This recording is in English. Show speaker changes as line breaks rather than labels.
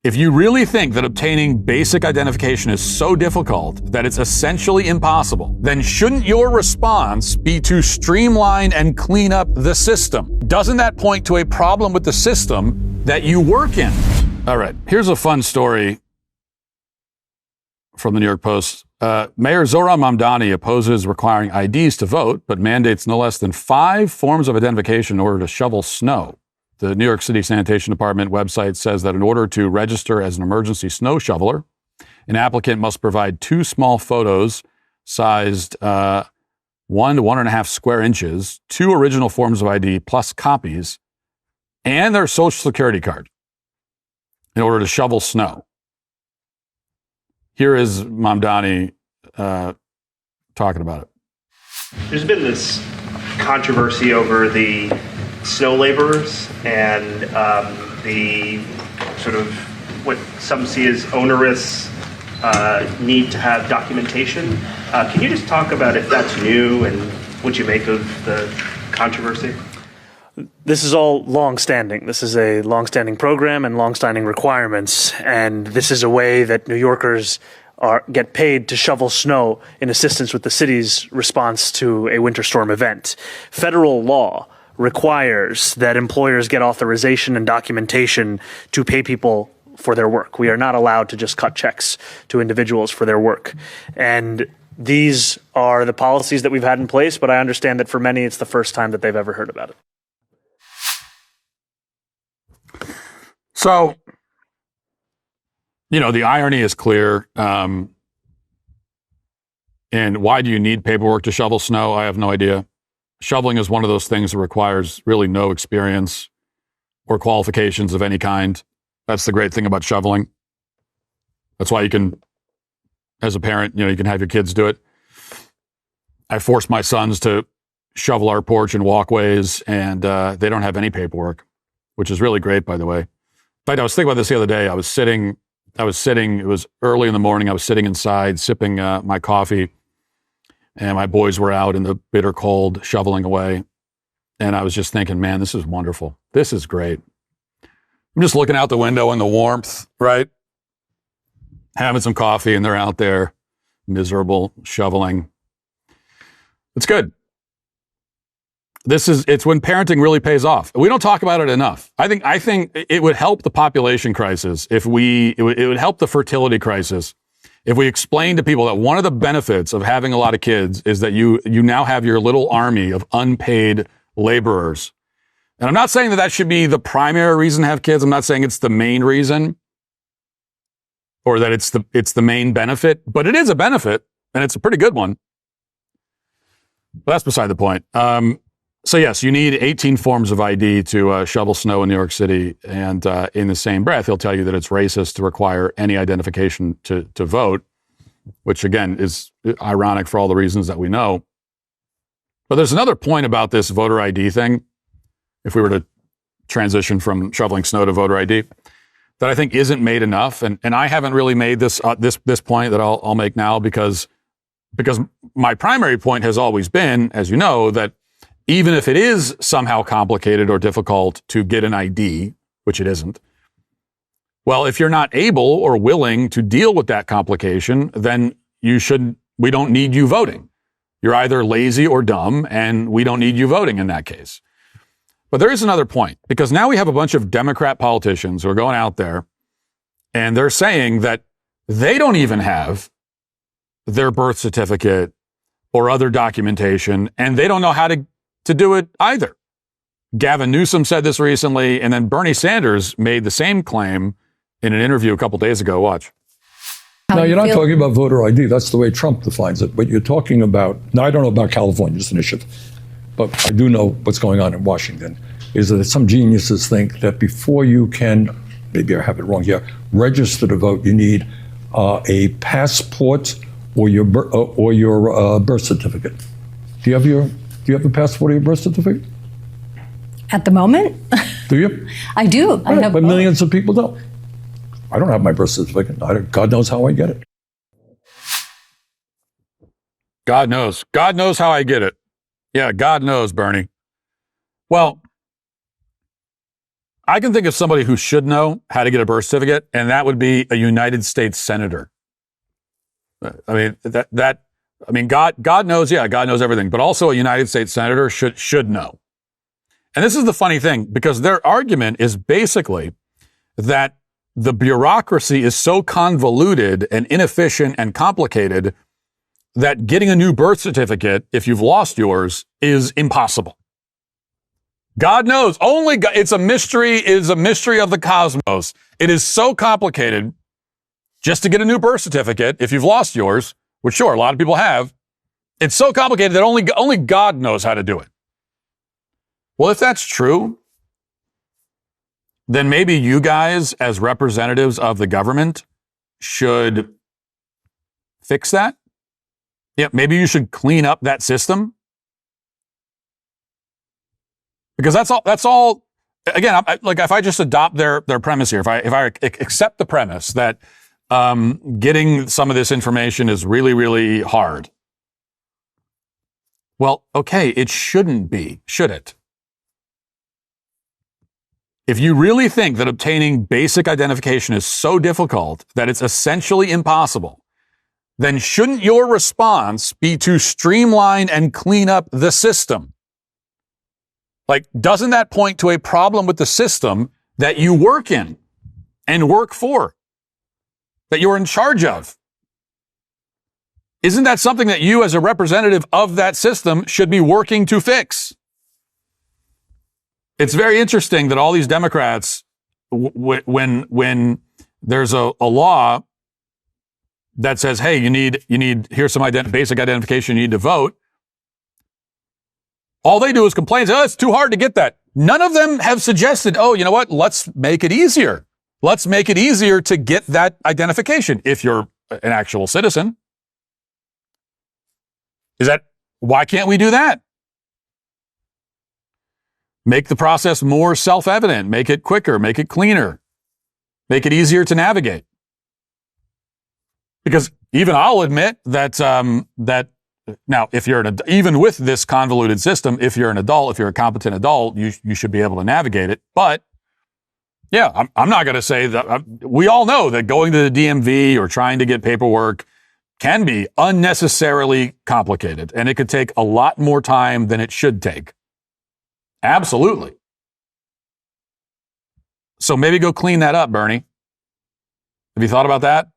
If you really think that obtaining basic identification is so difficult that it's essentially impossible, then shouldn't your response be to streamline and clean up the system? Doesn't that point to a problem with the system that you work in? All right, here's a fun story from the New York Post. Mayor Zohran Mamdani opposes requiring IDs to vote, but mandates no less than 5 forms of identification in order to shovel snow. The New York City Sanitation Department website says that in order to register as an emergency snow shoveler, an applicant must provide 2 small photos sized 1 to 1.5 square inches, 2 original forms of ID plus copies, and their social security card in order to shovel snow. Here is Mamdani talking about it.
There's been this controversy over the snow laborers and the sort of what some see as onerous need to have documentation. Can you just talk about if that's new and what you make of the controversy?
This is all long-standing. This is a long-standing program and long-standing requirements, and this is a way that New Yorkers get paid to shovel snow in assistance with the city's response to a winter storm event. Federal law requires that employers get authorization and documentation to pay people for their work. We are not allowed to just cut checks to individuals for their work. And these are the policies that we've had in place, but I understand that for many, it's the first time that they've ever heard about it.
So, you know, the irony is clear. And why do you need paperwork to shovel snow? I have no idea. Shoveling is one of those things that requires really no experience or qualifications of any kind. That's the great thing about shoveling. That's why you can, as a parent, you can have your kids do it. I forced my sons to shovel our porch and walkways, and they don't have any paperwork, which is really great, by the way. In fact, I was thinking about this the other day. I was sitting, it was early in the morning. I was sitting inside sipping my coffee, and my boys were out in the bitter cold shoveling away. And I was just thinking, man, this is wonderful. This is great. I'm just looking out the window in the warmth, right? Having some coffee, and they're out there miserable shoveling. It's good. It's when parenting really pays off. We don't talk about it enough. I think it would help the population crisis it would help the fertility crisis if we explain to people that one of the benefits of having a lot of kids is that you now have your little army of unpaid laborers. And I'm not saying that should be the primary reason to have kids. I'm not saying it's the main reason or that it's the main benefit, but it is a benefit, and it's a pretty good one. But that's beside the point. So yes, you need 18 forms of ID to shovel snow in New York City, and in the same breath, he'll tell you that it's racist to require any identification to vote, which again is ironic for all the reasons that we know. But there's another point about this voter ID thing, if we were to transition from shoveling snow to voter ID, that I think isn't made enough, and I haven't really made this point that I'll make now because my primary point has always been, as you know, that even if it is somehow complicated or difficult to get an ID, which it isn't, well, if you're not able or willing to deal with that complication, then we don't need you voting. You're either lazy or dumb, and we don't need you voting in that case. But there is another point, because now we have a bunch of Democrat politicians who are going out there, and they're saying that they don't even have their birth certificate or other documentation, and they don't know how to do it either. Gavin Newsom said this recently, and then Bernie Sanders made the same claim in an interview a couple days ago. Watch.
Now, you're not talking about voter ID. That's the way Trump defines it. But you're talking about, now I don't know about California's initiative, but I do know what's going on in Washington, is that some geniuses think that before you can, maybe I have it wrong here, register to vote, you need a passport or your birth certificate. Do you have a passport or your birth certificate?
At the moment?
Do you?
I do.
Right, but millions of people don't. I don't have my birth certificate. God knows how I get it.
God knows. God knows how I get it. Yeah, God knows, Bernie. Well, I can think of somebody who should know how to get a birth certificate, and that would be a United States senator. I mean, God knows, God knows everything, but also a United States senator should know. And this is the funny thing, because their argument is basically that the bureaucracy is so convoluted and inefficient and complicated that getting a new birth certificate, if you've lost yours, is impossible. God knows, only God, it's a mystery of the cosmos. It is so complicated just to get a new birth certificate if you've lost yours, which sure, a lot of people have. It's so complicated that only God knows how to do it. Well, if that's true, then maybe you guys, as representatives of the government, should fix that. Yeah, maybe you should clean up that system. Because that's all. Again, like if I just adopt their premise here, if I accept the premise that getting some of this information is really, really hard. Well, okay, it shouldn't be, should it? If you really think that obtaining basic identification is so difficult that it's essentially impossible, then shouldn't your response be to streamline and clean up the system? Like, doesn't that point to a problem with the system that you work in and work for, that you're in charge of? Isn't that something that you, as a representative of that system, should be working to fix? It's very interesting that all these Democrats, when there's a law that says, hey, you need here's some basic identification, you need to vote, all they do is complain, say, oh, it's too hard to get that. None of them have suggested, oh, you know what, let's make it easier. Let's make it easier to get that identification if you're an actual citizen. Why can't we do that? Make the process more self-evident, make it quicker, make it cleaner, make it easier to navigate. Because even I'll admit that now, if you're even with this convoluted system, if you're an adult, if you're a competent adult, you should be able to navigate it. But yeah, I'm not going to say that. We all know that going to the DMV or trying to get paperwork can be unnecessarily complicated, and it could take a lot more time than it should take. Absolutely. So maybe go clean that up, Bernie. Have you thought about that?